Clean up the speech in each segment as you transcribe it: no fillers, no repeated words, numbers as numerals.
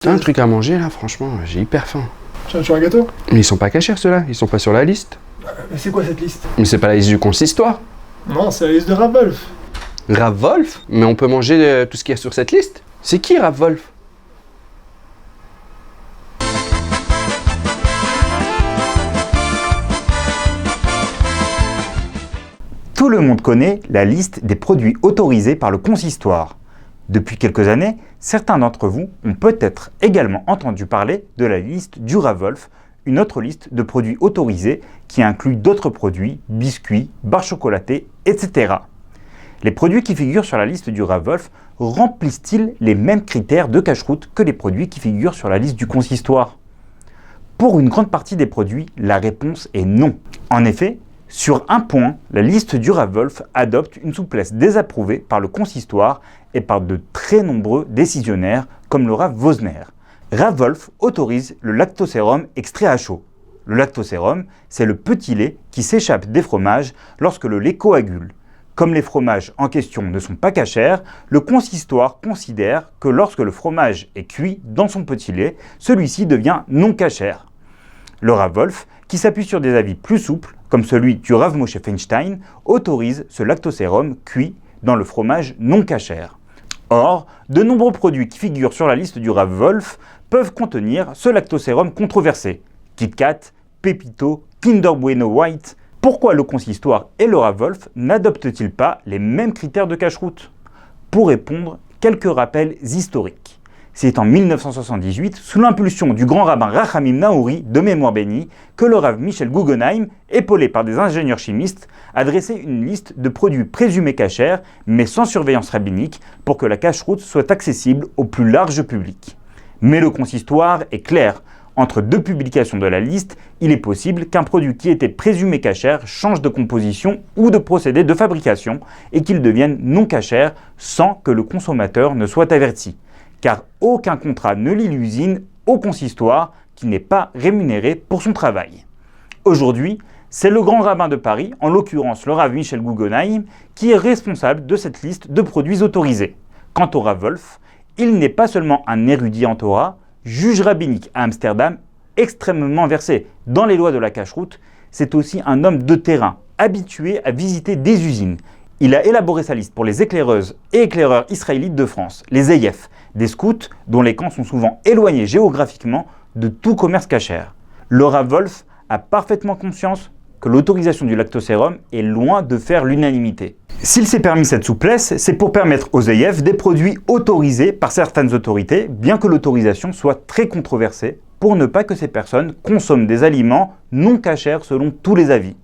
T'as un truc à manger là, franchement, j'ai hyper faim. Tu veux un gâteau? Mais ils sont pas cachers ceux-là, ils sont pas sur la liste. Mais c'est quoi cette liste? Mais c'est pas la liste du consistoire. Non, c'est la liste de Ravolf. Ravolf? Mais on peut manger tout ce qu'il y a sur cette liste? C'est qui Ravolf? Tout le monde connaît la liste des produits autorisés par le consistoire. Depuis quelques années, certains d'entre vous ont peut-être également entendu parler de la liste du Ravolf, une autre liste de produits autorisés qui inclut d'autres produits, biscuits, barres chocolatées, etc. Les produits qui figurent sur la liste du Ravolf remplissent-ils les mêmes critères de cache-route que les produits qui figurent sur la liste du consistoire? Pour une grande partie des produits, la réponse est non. En effet, sur un point, la liste du Ravolf adopte une souplesse désapprouvée par le consistoire et par de très nombreux décisionnaires comme le Rav Vosner. Ravolf autorise le lactosérum extrait à chaud. Le lactosérum, c'est le petit lait qui s'échappe des fromages lorsque le lait coagule. Comme les fromages en question ne sont pas cachers, le consistoire considère que lorsque le fromage est cuit dans son petit lait, celui-ci devient non cachère. Le Ravolf, qui s'appuie sur des avis plus souples, comme celui du Rav Moshe Feinstein, autorise ce lactosérum cuit dans le fromage non cachère. Or, de nombreux produits qui figurent sur la liste du Ravolf peuvent contenir ce lactosérum controversé. Kit Kat, Pepito, Kinder Bueno White. Pourquoi le consistoire et le Ravolf n'adoptent-ils pas les mêmes critères de cache-route? Pour répondre, quelques rappels historiques. C'est en 1978, sous l'impulsion du grand rabbin Rachamim Naouri, de mémoire bénie, que le Rav Michel Guggenheim, épaulé par des ingénieurs chimistes, a dressé une liste de produits présumés cachers, mais sans surveillance rabbinique, pour que la cache-route soit accessible au plus large public. Mais le consistoire est clair. Entre deux publications de la liste, il est possible qu'un produit qui était présumé cachère change de composition ou de procédé de fabrication et qu'il devienne non cachère sans que le consommateur ne soit averti. Car aucun contrat ne lie l'usine au consistoire qui n'est pas rémunéré pour son travail. Aujourd'hui, c'est le grand rabbin de Paris, en l'occurrence le Rav Michel Guggenheim, qui est responsable de cette liste de produits autorisés. Quant au Ravolf, il n'est pas seulement un érudit en Torah, juge rabbinique à Amsterdam, extrêmement versé dans les lois de la cache-route, c'est aussi un homme de terrain, habitué à visiter des usines. Il a élaboré sa liste pour les éclaireuses et éclaireurs israélites de France, les EIF, des scouts dont les camps sont souvent éloignés géographiquement de tout commerce cachère. Le Ravolf a parfaitement conscience que l'autorisation du lactosérum est loin de faire l'unanimité. S'il s'est permis cette souplesse, c'est pour permettre aux EIF des produits autorisés par certaines autorités, bien que l'autorisation soit très controversée, pour ne pas que ces personnes consomment des aliments non cachers selon tous les avis.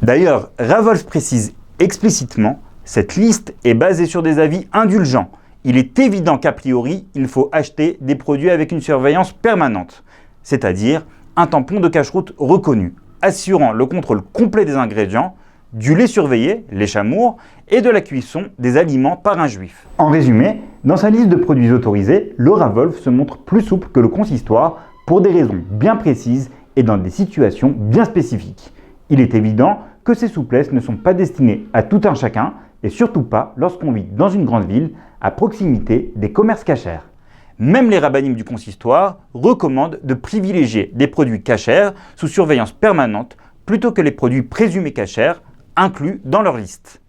D'ailleurs, Ravolf précise explicitement, cette liste est basée sur des avis indulgents. Il est évident qu'a priori, il faut acheter des produits avec une surveillance permanente, c'est-à-dire un tampon de cache-route reconnu, assurant le contrôle complet des ingrédients, du lait surveillé, les chamours, et de la cuisson des aliments par un juif. En résumé, dans sa liste de produits autorisés, le Ravolf se montre plus souple que le consistoire pour des raisons bien précises et dans des situations bien spécifiques. Il est évident que ces souplesses ne sont pas destinées à tout un chacun, et surtout pas lorsqu'on vit dans une grande ville, à proximité des commerces cachers. Même les rabbinim du consistoire recommandent de privilégier des produits cachers sous surveillance permanente plutôt que les produits présumés cachers inclus dans leur liste.